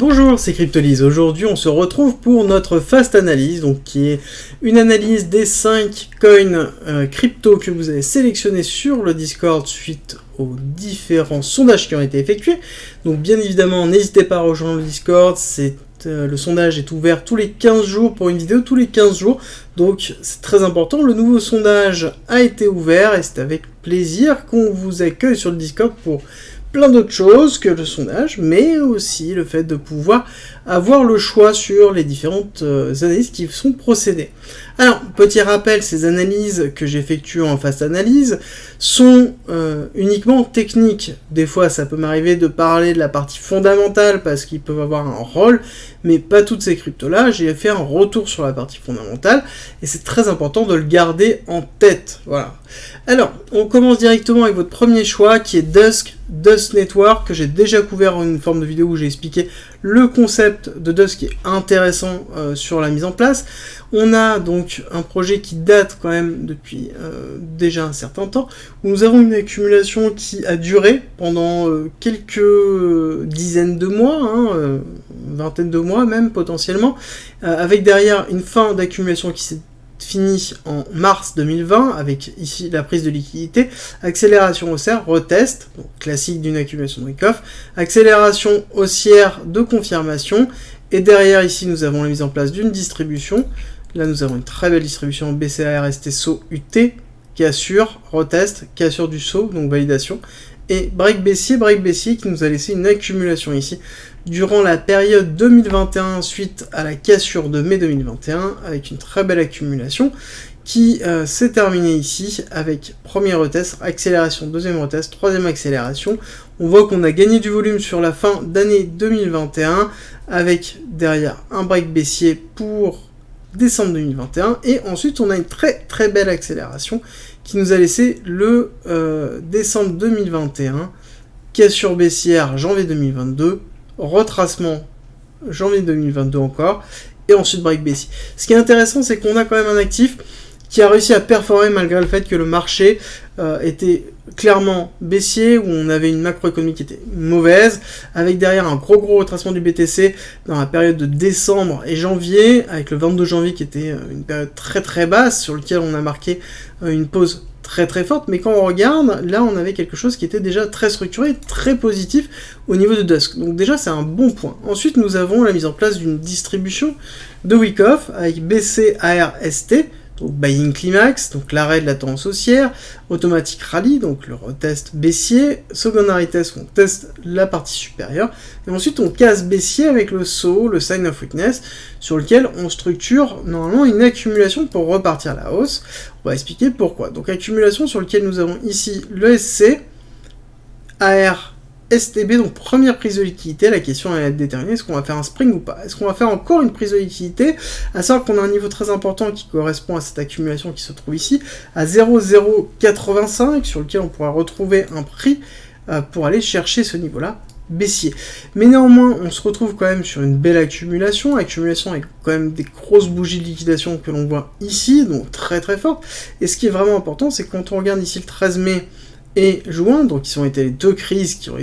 Bonjour, c'est Cryptolyse. Aujourd'hui, on se retrouve pour notre Fast Analyse, donc qui est une analyse des 5 coins crypto que vous avez sélectionnés sur le Discord suite aux différents sondages qui ont été effectués. Donc bien évidemment, n'hésitez pas à rejoindre le Discord, le sondage est ouvert tous les 15 jours pour une vidéo tous les 15 jours, donc c'est très important. Le nouveau sondage a été ouvert et c'est avec plaisir qu'on vous accueille sur le Discord pour plein d'autres choses que le sondage, mais aussi le fait de pouvoir avoir le choix sur les différentes analyses qui sont procédées. Alors, petit rappel, ces analyses que j'effectue en Fast Analyse sont uniquement techniques. Des fois, ça peut m'arriver de parler de la partie fondamentale parce qu'ils peuvent avoir un rôle, mais pas toutes ces cryptos-là. J'ai fait un retour sur la partie fondamentale et c'est très important de le garder en tête. Voilà. Alors, on commence directement avec votre premier choix qui est Dust Network, que j'ai déjà couvert en une forme de vidéo où j'ai expliqué le concept de Dust qui est intéressant sur la mise en place. On a donc un projet qui date quand même depuis déjà un certain temps, où nous avons une accumulation qui a duré pendant quelques dizaines de mois, vingtaine de mois même potentiellement, avec derrière une fin d'accumulation qui s'est fini en mars 2020 avec ici la prise de liquidité, accélération haussière, retest, donc classique d'une accumulation de risk-off, accélération haussière de confirmation, et derrière ici nous avons la mise en place d'une distribution. Là nous avons une très belle distribution BCARST SO UT, cassure, retest, cassure du SO, donc validation, et break baissier qui nous a laissé une accumulation ici durant la période 2021 suite à la cassure de mai 2021 avec une très belle accumulation qui s'est terminée ici avec premier retest, accélération, deuxième retest, troisième accélération. On voit qu'on a gagné du volume sur la fin d'année 2021 avec derrière un break baissier pour décembre 2021 et ensuite on a une très belle accélération qui nous a laissé le décembre 2021, cassure baissière janvier 2022, retracement janvier 2022 encore, et ensuite break baissier. Ce qui est intéressant, c'est qu'on a quand même un actif qui a réussi à performer malgré le fait que le marché était clairement baissier, où on avait une macroéconomie qui était mauvaise, avec derrière un gros retracement du BTC dans la période de décembre et janvier, avec le 22 janvier qui était une période très basse, sur lequel on a marqué une pause très forte, mais quand on regarde, là on avait quelque chose qui était déjà très structuré, très positif au niveau de Dusk. Donc déjà c'est un bon point. Ensuite nous avons la mise en place d'une distribution de Wyckoff avec BCARST, donc Buying Climax, donc l'arrêt de la tendance haussière, Automatic Rally, donc le retest baissier, Secondary Test, on teste la partie supérieure, et ensuite on casse baissier avec le SO, le Sign of Weakness, sur lequel on structure normalement une accumulation pour repartir à la hausse. On va expliquer pourquoi. Donc accumulation sur lequel nous avons ici le SC, AR, STB, donc première prise de liquidité. La question est de déterminer est-ce qu'on va faire un spring ou pas. Est-ce qu'on va faire encore une prise de liquidité, à savoir qu'on a un niveau très important qui correspond à cette accumulation qui se trouve ici, à 0,085, sur lequel on pourra retrouver un prix pour aller chercher ce niveau-là baissier. Mais néanmoins, on se retrouve quand même sur une belle accumulation avec quand même des grosses bougies de liquidation que l'on voit ici, donc très forte. Et ce qui est vraiment important, c'est que quand on regarde ici le 13 mai, et juin, donc qui ont été les deux crises qui ont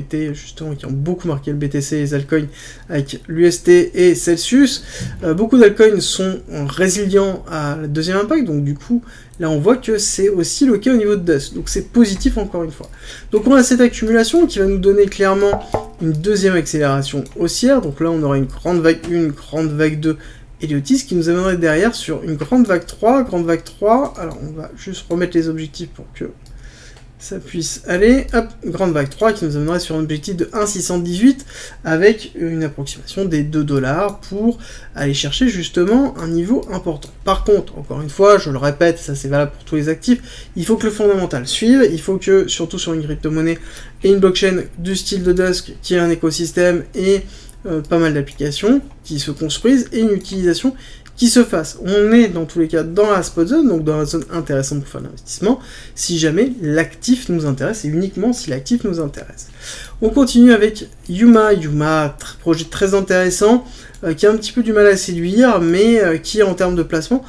beaucoup marqué le BTC et les altcoins avec l'UST et Celsius. Beaucoup d'altcoins sont résilients à la deuxième impact, donc du coup là on voit que c'est aussi le cas au niveau de Dust, donc c'est positif encore une fois. Donc on a cette accumulation qui va nous donner clairement une deuxième accélération haussière, donc là on aura une grande vague 1, grande vague 2 Eliotis qui nous amènerait derrière sur une grande vague 3, alors on va juste remettre les objectifs pour que ça puisse aller, hop, grande vague 3 qui nous amènerait sur un objectif de 1,618 avec une approximation des $2 pour aller chercher justement un niveau important. Par contre, encore une fois, je le répète, ça c'est valable pour tous les actifs, il faut que le fondamental suive, il faut que, surtout sur une crypto-monnaie et une blockchain du style de Dusk, qui a un écosystème et pas mal d'applications qui se construisent et une utilisation qui se fasse. On est dans tous les cas dans la spot zone, donc dans la zone intéressante pour faire l'investissement, si jamais l'actif nous intéresse, et uniquement si l'actif nous intéresse. On continue avec Yuma, projet très intéressant, qui a un petit peu du mal à séduire, mais qui en termes de placement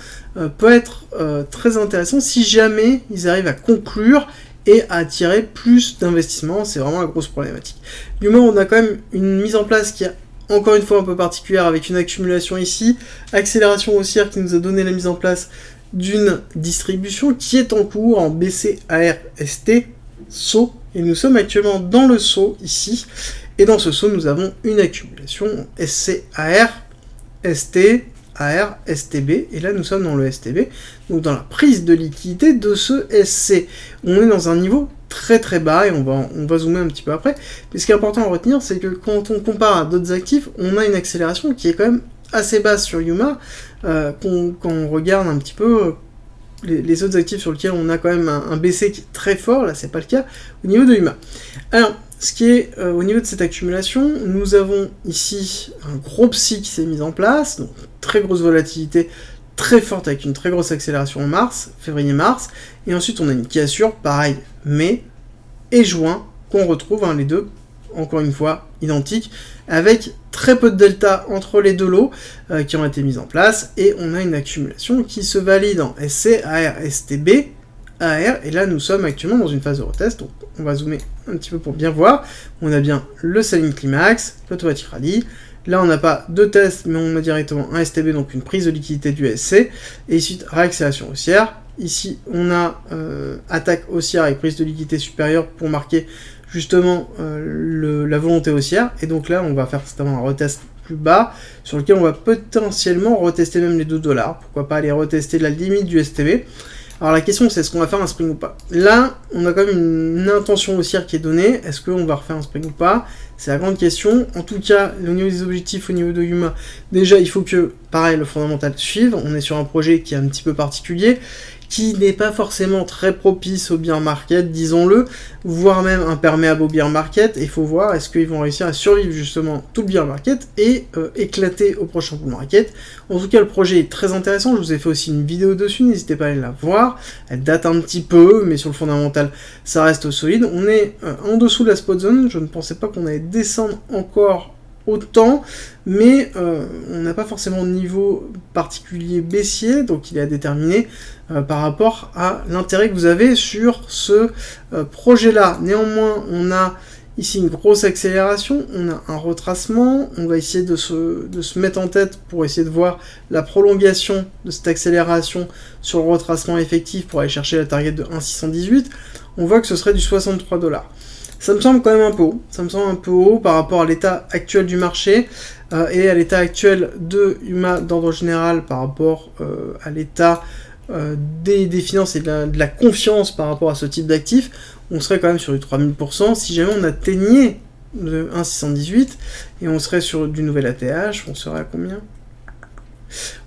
peut être très intéressant si jamais ils arrivent à conclure et à attirer plus d'investissements. C'est vraiment la grosse problématique. Yuma, on a quand même une mise en place qui a encore une fois un peu particulière avec une accumulation ici, accélération haussière qui nous a donné la mise en place d'une distribution qui est en cours en BCARST saut, et nous sommes actuellement dans le saut ici, et dans ce saut nous avons une accumulation SCAR, ST, AR, STB, et là nous sommes dans le STB, donc dans la prise de liquidité de ce SC. On est dans un niveau très très bas, et on va zoomer un petit peu après, mais ce qui est important à retenir, c'est que quand on compare à d'autres actifs, on a une accélération qui est quand même assez basse sur Yuma, quand on regarde un petit peu les autres actifs sur lesquels on a quand même un BC qui est très fort, là c'est pas le cas au niveau de Yuma. Alors, ce qui est au niveau de cette accumulation, nous avons ici un gros psy qui s'est mis en place, donc très grosse volatilité, très forte avec une très grosse accélération en mars, février-mars, et ensuite on a une cassure, pareil, mai et juin, qu'on retrouve, les deux, encore une fois, identiques, avec très peu de delta entre les deux lots qui ont été mis en place, et on a une accumulation qui se valide en SC, AR, STB, AR, et là nous sommes actuellement dans une phase de retest, donc on va zoomer un petit peu pour bien voir. On a bien le selling climax, l'automatic rally, là on n'a pas de test, mais on a directement un STB, donc une prise de liquidité du SC, et ensuite réaccélération haussière. Ici on a attaque haussière avec prise de liquidité supérieure pour marquer justement la volonté haussière, et donc là on va faire certainement un retest plus bas, sur lequel on va potentiellement retester même les $2, pourquoi pas aller retester la limite du STB. Alors la question c'est, est-ce qu'on va faire un spring ou pas? Là, on a quand même une intention haussière qui est donnée, est-ce qu'on va refaire un spring ou pas? C'est la grande question. En tout cas, au niveau des objectifs, au niveau de Yuma, déjà il faut que, pareil, le fondamental suive, on est sur un projet qui est un petit peu particulier, qui n'est pas forcément très propice au bear market, disons-le, voire même imperméable au bear market, et il faut voir est-ce qu'ils vont réussir à survivre justement tout le bear market et éclater au prochain bull market. En tout cas, le projet est très intéressant, je vous ai fait aussi une vidéo dessus, n'hésitez pas à aller la voir, elle date un petit peu, mais sur le fondamental, ça reste solide. On est en dessous de la spot zone, je ne pensais pas qu'on allait descendre encore autant, mais on n'a pas forcément de niveau particulier baissier, donc il est à déterminer par rapport à l'intérêt que vous avez sur ce projet-là. Néanmoins, on a ici une grosse accélération, on a un retracement, on va essayer de se mettre en tête pour essayer de voir la prolongation de cette accélération sur le retracement effectif pour aller chercher la target de 1,618, on voit que ce serait du $63. Ça me semble quand même un peu haut, par rapport à l'état actuel du marché et à l'état actuel de Yuma d'ordre général par rapport à l'état des finances et de la confiance par rapport à ce type d'actifs. On serait quand même sur du 3000%. Si jamais on atteignait le 1,618 et on serait sur du nouvel ATH, on serait à combien ?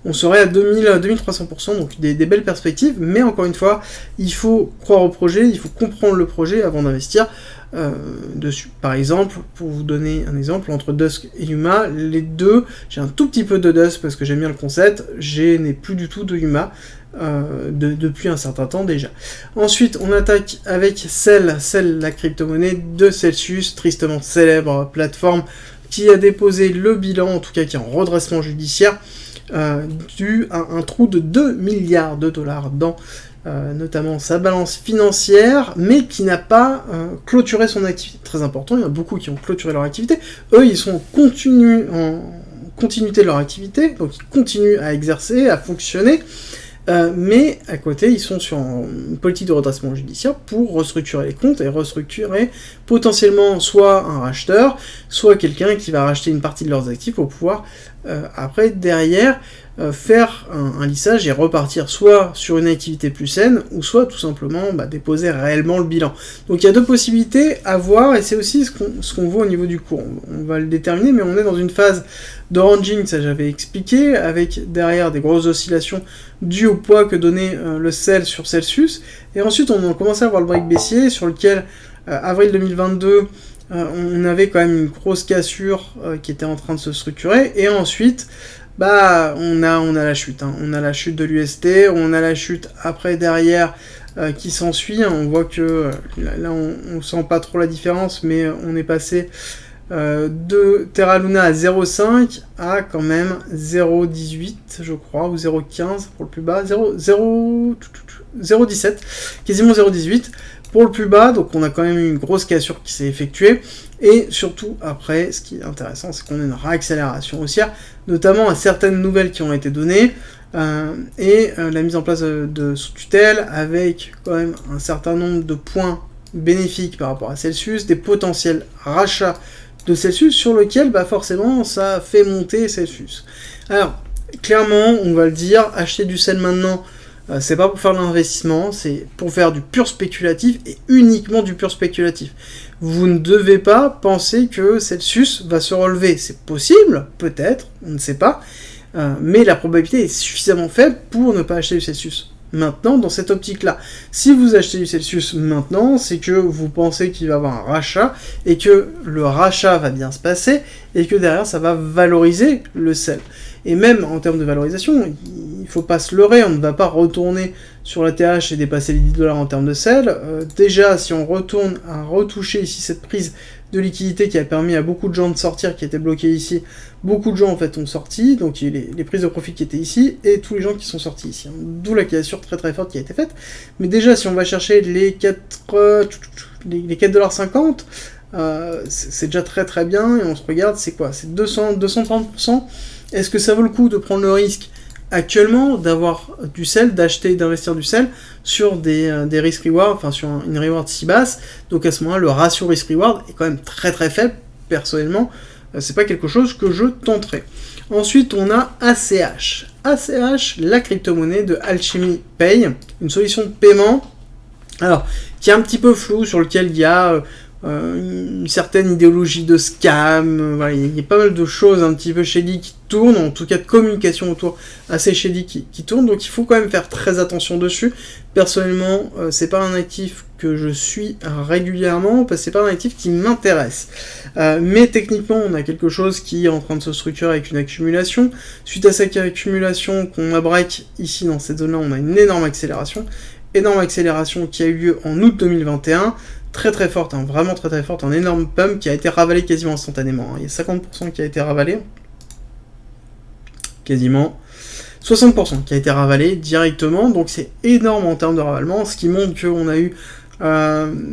On serait à 2300%, donc des belles perspectives, mais encore une fois, il faut croire au projet, il faut comprendre le projet avant d'investir dessus. Par exemple, pour vous donner un exemple, entre Dusk et Yuma, les deux, j'ai un tout petit peu de Dusk parce que j'aime bien le concept, je n'ai plus du tout de Yuma depuis un certain temps déjà. Ensuite, on attaque avec Cell, la crypto-monnaie de Celsius, tristement célèbre plateforme qui a déposé le bilan, en tout cas qui est en redressement judiciaire, dû à un trou de 2 milliards de dollars dans notamment sa balance financière, mais qui n'a pas clôturé son activité. Très important, il y en a beaucoup qui ont clôturé leur activité. Eux, ils sont en continuité de leur activité, donc ils continuent à exercer, à fonctionner, mais à côté, ils sont sur une politique de redressement judiciaire pour restructurer les comptes et restructurer potentiellement soit un racheteur, soit quelqu'un qui va racheter une partie de leurs actifs pour pouvoir après, derrière, faire un lissage et repartir soit sur une activité plus saine, ou soit tout simplement déposer réellement le bilan. Donc il y a deux possibilités à voir, et c'est aussi ce qu'on voit au niveau du cours. On va le déterminer, mais on est dans une phase de ranging, ça j'avais expliqué, avec derrière des grosses oscillations dues au poids que donnait le sell sur Celsius, et ensuite on a commencé à voir le break baissier, sur lequel, avril 2022, on avait quand même une grosse cassure qui était en train de se structurer, et ensuite on a la chute, on a la chute de l'UST, on a la chute après derrière qui s'ensuit, on voit que là on sent pas trop la différence, mais on est passé de Terra Luna à 0,5 à quand même 0,18 je crois, ou 0,15 pour le plus bas, 0,17, quasiment 0,18, pour le plus bas, donc on a quand même eu une grosse cassure qui s'est effectuée, et surtout après, ce qui est intéressant, c'est qu'on a une réaccélération haussière, notamment à certaines nouvelles qui ont été données, et la mise en place de sous-tutelle, avec quand même un certain nombre de points bénéfiques par rapport à Celsius, des potentiels rachats de Celsius, sur lequel forcément ça fait monter Celsius. Alors, clairement, on va le dire, acheter du sel maintenant, c'est pas pour faire de l'investissement, c'est pour faire du pur spéculatif, et uniquement du pur spéculatif. Vous ne devez pas penser que Celsius va se relever. C'est possible, peut-être, on ne sait pas, mais la probabilité est suffisamment faible pour ne pas acheter du Celsius maintenant dans cette optique-là. Si vous achetez du Celsius maintenant, c'est que vous pensez qu'il va y avoir un rachat, et que le rachat va bien se passer, et que derrière ça va valoriser le sel. Et même en termes de valorisation, il faut pas se leurrer, on ne va pas retourner sur la TH et dépasser les 10$ en termes de sel. Déjà, si on retourne à retoucher ici cette prise de liquidité qui a permis à beaucoup de gens de sortir, qui étaient bloqués ici, beaucoup de gens en fait ont sorti, donc il y a eu les prises de profit qui étaient ici, et tous les gens qui sont sortis ici. D'où la cassure très très forte qui a été faite. Mais déjà, si on va chercher les 4,50$, c'est déjà très très bien, et on se regarde, c'est quoi? C'est 230%. Est-ce que ça vaut le coup de prendre le risque actuellement d'avoir du sel, d'investir du sel sur des risk-reward, enfin sur une reward si basse? Donc à ce moment-là, le ratio risk-reward est quand même très très faible. Personnellement, c'est pas quelque chose que je tenterai. Ensuite, on a ACH. ACH, la crypto-monnaie de Alchemy Pay, une solution de paiement, alors qui est un petit peu floue, sur lequel il y a une certaine idéologie de scam, voilà, il y a pas mal de choses un petit peu shady qui tournent, en tout cas de communication autour assez shady qui tournent, donc il faut quand même faire très attention dessus. Personnellement, c'est pas un actif que je suis régulièrement, parce que c'est pas un actif qui m'intéresse. Mais techniquement, on a quelque chose qui est en train de se structurer avec une accumulation. Suite à cette accumulation qu'on a break ici dans cette zone-là, on a une énorme accélération qui a eu lieu en août 2021, très très forte, hein, vraiment très très forte, un énorme pump qui a été ravalé quasiment instantanément, hein. Il y a 50% qui a été ravalé, quasiment 60% qui a été ravalé directement, donc c'est énorme en termes de ravalement, ce qui montre qu'on a eu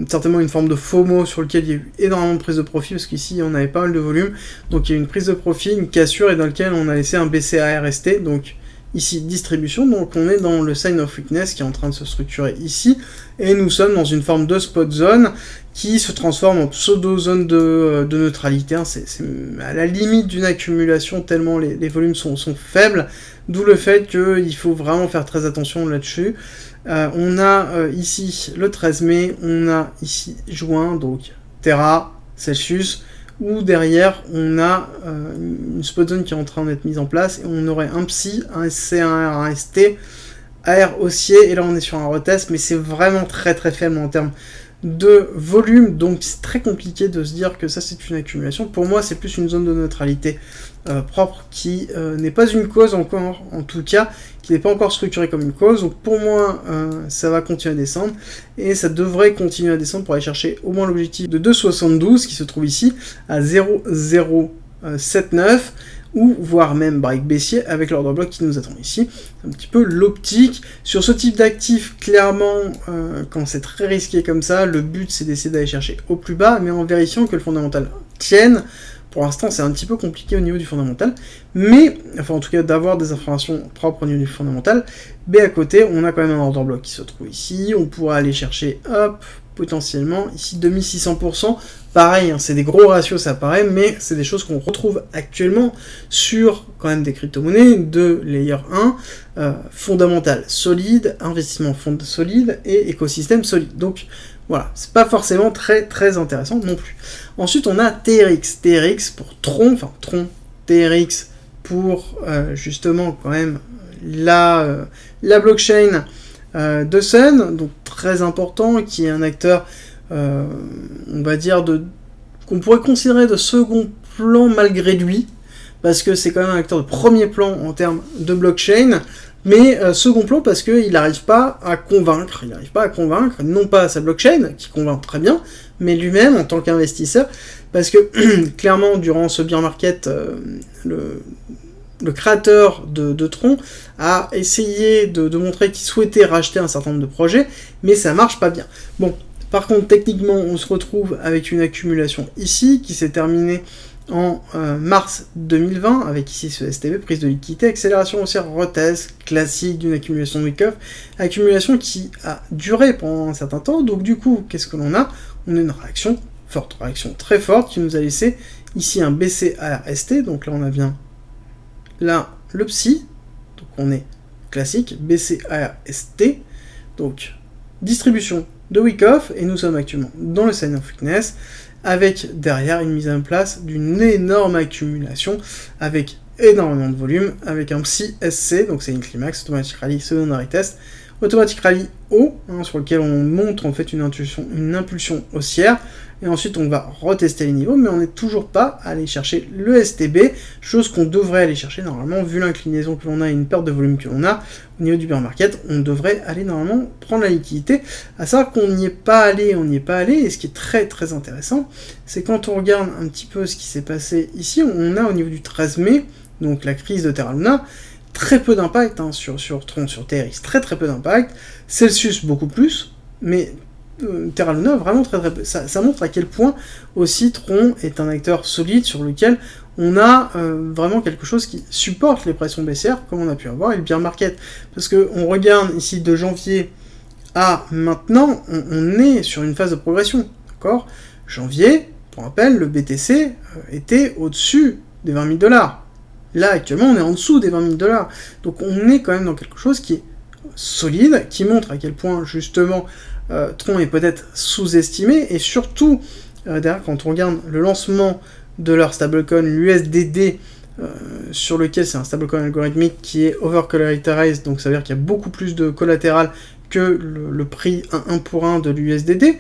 certainement une forme de FOMO sur lequel il y a eu énormément de prise de profit, parce qu'ici on avait pas mal de volume, donc il y a eu une prise de profit, une cassure, et dans lequel on a laissé un BCA-RST, donc ici distribution, donc on est dans le sign of weakness qui est en train de se structurer ici, et nous sommes dans une forme de spot zone qui se transforme en pseudo-zone de neutralité, hein. C'est à la limite d'une accumulation tellement les volumes sont faibles, d'où le fait qu'il faut vraiment faire très attention là-dessus. On a ici le 13 mai, on a ici juin, donc Terra, Celsius, où derrière on a une spot zone qui est en train d'être mise en place, et on aurait un PSI, un SC, un RST, AR haussier, et là on est sur un retest, mais c'est vraiment très très faible en termes de volume, donc c'est très compliqué de se dire que ça c'est une accumulation. Pour moi c'est plus une zone de neutralité propre qui n'est pas une cause encore, en tout cas, qui n'est pas encore structurée comme une cause, donc pour moi ça va continuer à descendre, et ça devrait continuer à descendre pour aller chercher au moins l'objectif de 2,72 qui se trouve ici à 0,079, ou voire même break baissier avec l'ordre bloc qui nous attend ici. C'est un petit peu l'optique. Sur ce type d'actif, clairement, quand c'est très risqué comme ça, le but c'est d'essayer d'aller chercher au plus bas, mais en vérifiant que le fondamental tienne. Pour l'instant, c'est un petit peu compliqué au niveau du fondamental, mais, enfin en tout cas d'avoir des informations propres au niveau du fondamental, mais à côté, on a quand même un order block qui se trouve ici, on pourra aller chercher, hop, potentiellement, ici 2600%, pareil, hein, c'est des gros ratios ça paraît, mais c'est des choses qu'on retrouve actuellement sur quand même des crypto-monnaies de layer 1, fondamental solide, investissement solide et écosystème solide, donc voilà, c'est pas forcément très très intéressant non plus. Ensuite on a TRX pour Tron, TRX pour justement quand même la blockchain de Sun, donc très important, qui est un acteur, on va dire, qu'on pourrait considérer de second plan malgré lui, parce que c'est quand même un acteur de premier plan en termes de blockchain, mais second plan parce qu'il n'arrive pas à convaincre, non pas sa blockchain, qui convainc très bien, mais lui-même en tant qu'investisseur, parce que clairement, durant ce bear market, le créateur de Tron a essayé de montrer qu'il souhaitait racheter un certain nombre de projets, mais ça marche pas bien. Bon, Par contre, techniquement, on se retrouve avec une accumulation ici, qui s'est terminée en mars 2020, avec ici ce STB, prise de liquidité, accélération haussière retest, classique d'une accumulation de week-off, accumulation qui a duré pendant un certain temps, donc du coup, qu'est-ce que l'on a? On a une réaction forte, réaction très forte, qui nous a laissé ici un BCARST, donc là on a bien là le PSI, donc on est classique, BCARST, donc distribution de week-off, et nous sommes actuellement dans le sign of weakness, avec derrière une mise en place d'une énorme accumulation, avec énormément de volume, avec un PSI SC, donc c'est une climax, automatic rally, secondary test, automatic rally haut, sur lequel on montre en fait une impulsion haussière, et ensuite on va retester les niveaux, mais on n'est toujours pas allé chercher le STB, chose qu'on devrait aller chercher normalement, vu l'inclinaison que l'on a et une perte de volume que l'on a, au niveau du bear market, on devrait aller normalement prendre la liquidité, à savoir qu'on n'y est pas allé, et ce qui est très très intéressant, c'est quand on regarde un petit peu ce qui s'est passé ici, on a au niveau du 13 mai, donc la crise de Terra Luna, très peu d'impact sur Tron, sur TRX, très très peu d'impact, Celsius beaucoup plus, mais Terra Luna vraiment très peu. Ça montre à quel point aussi Tron est un acteur solide sur lequel on a vraiment quelque chose qui supporte les pressions baissières, comme on a pu avoir, et le bear market. Parce que on regarde ici de janvier à maintenant, on est sur une phase de progression, d'accord? Janvier, pour rappel, le BTC était au-dessus des 20 000 $. Là, actuellement, on est en dessous des 20 000 $. Donc on est quand même dans quelque chose qui est solide, qui montre à quel point, justement, Tron est peut-être sous-estimé, et surtout, derrière, quand on regarde le lancement de leur stablecoin, l'USDD, sur lequel c'est un stablecoin algorithmique qui est over-collateralized, donc ça veut dire qu'il y a beaucoup plus de collatéral que le prix 1 pour 1 de l'USDD,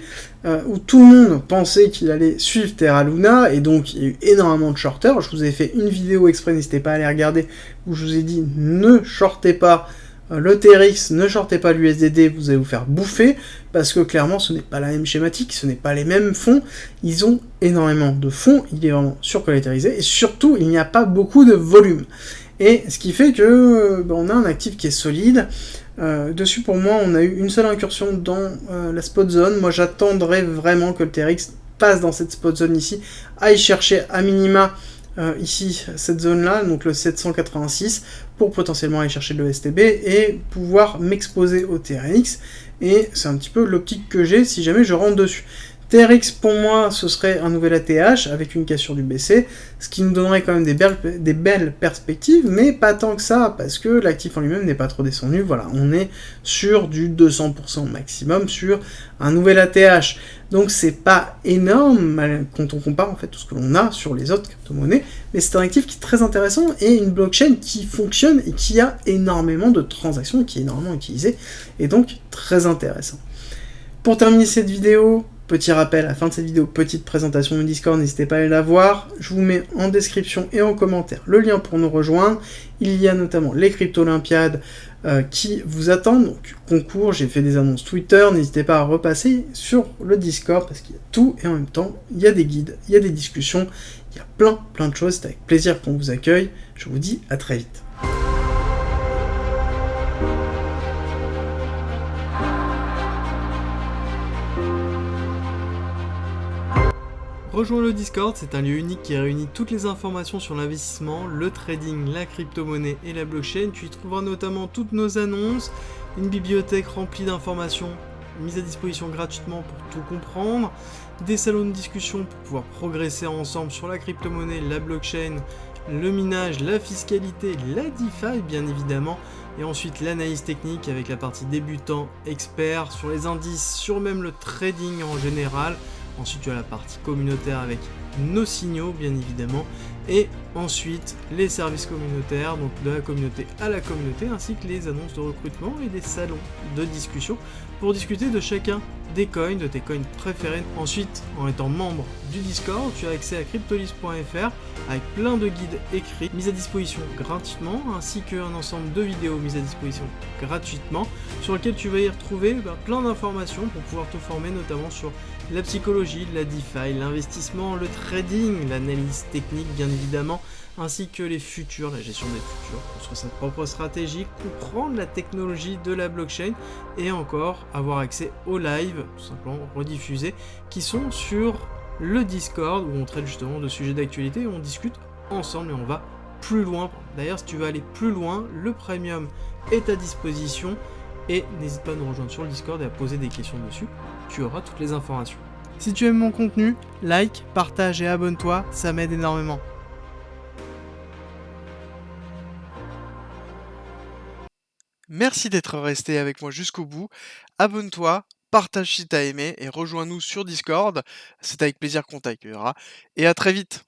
où tout le monde pensait qu'il allait suivre Terra Luna, et donc il y a eu énormément de shorters. Je vous ai fait une vidéo exprès, n'hésitez pas à aller regarder, où je vous ai dit ne shortez pas le TRX, ne shortez pas l'USDD, vous allez vous faire bouffer, parce que clairement ce n'est pas la même schématique, ce n'est pas les mêmes fonds, ils ont énormément de fonds, il est vraiment surcollatérisé, et surtout il n'y a pas beaucoup de volume. Et ce qui fait que on a un actif qui est solide. Dessus pour moi on a eu une seule incursion dans la spot zone. Moi j'attendrais vraiment que le TRX passe dans cette spot zone ici, aille chercher à minima ici cette zone là, donc le 786, pour potentiellement aller chercher le STB et pouvoir m'exposer au TRX, et c'est un petit peu l'optique que j'ai si jamais je rentre dessus. TRX pour moi ce serait un nouvel ATH avec une cassure du BC, ce qui nous donnerait quand même des belles perspectives, mais pas tant que ça, parce que l'actif en lui-même n'est pas trop descendu. Voilà, on est sur du 200% maximum sur un nouvel ATH, donc c'est pas énorme quand on compare en fait tout ce que l'on a sur les autres crypto-monnaies, mais c'est un actif qui est très intéressant et une blockchain qui fonctionne et qui a énormément de transactions, qui est énormément utilisée, et donc très intéressant. Pour terminer cette vidéo, petit rappel, à la fin de cette vidéo, petite présentation du Discord, n'hésitez pas à aller la voir. Je vous mets en description et en commentaire le lien pour nous rejoindre. Il y a notamment les crypto-olympiades qui vous attendent, donc concours, j'ai fait des annonces Twitter, n'hésitez pas à repasser sur le Discord parce qu'il y a tout, et en même temps, il y a des guides, il y a des discussions, il y a plein de choses, c'est avec plaisir qu'on vous accueille. Je vous dis à très vite. Rejoins le Discord, c'est un lieu unique qui réunit toutes les informations sur l'investissement, le trading, la crypto-monnaie et la blockchain. Tu y trouveras notamment toutes nos annonces, une bibliothèque remplie d'informations mises à disposition gratuitement pour tout comprendre, des salons de discussion pour pouvoir progresser ensemble sur la crypto-monnaie, la blockchain, le minage, la fiscalité, la DeFi bien évidemment, et ensuite l'analyse technique avec la partie débutant, expert, sur les indices, sur même le trading en général. Ensuite, tu as la partie communautaire avec nos signaux, bien évidemment. Et ensuite, les services communautaires, donc de la communauté à la communauté, ainsi que les annonces de recrutement et des salons de discussion pour discuter de chacun des coins, de tes coins préférés. Ensuite, en étant membre du Discord, tu as accès à cryptolist.fr avec plein de guides écrits mis à disposition gratuitement, ainsi qu'un ensemble de vidéos mises à disposition gratuitement, sur lesquelles tu vas y retrouver plein d'informations pour pouvoir te former notamment sur la psychologie, la DeFi, l'investissement, le trading, l'analyse technique bien évidemment, ainsi que les futurs, la gestion des futurs, construire sa propre stratégie, comprendre la technologie de la blockchain et encore avoir accès aux lives, tout simplement rediffusés, qui sont sur le Discord où on traite justement de sujets d'actualité et on discute ensemble et on va plus loin. D'ailleurs, si tu veux aller plus loin, le premium est à disposition et n'hésite pas à nous rejoindre sur le Discord et à poser des questions dessus, tu auras toutes les informations. Si tu aimes mon contenu, like, partage et abonne-toi, ça m'aide énormément. Merci d'être resté avec moi jusqu'au bout. Abonne-toi, partage si t'as aimé et rejoins-nous sur Discord. C'est avec plaisir qu'on t'accueillera. Et à très vite.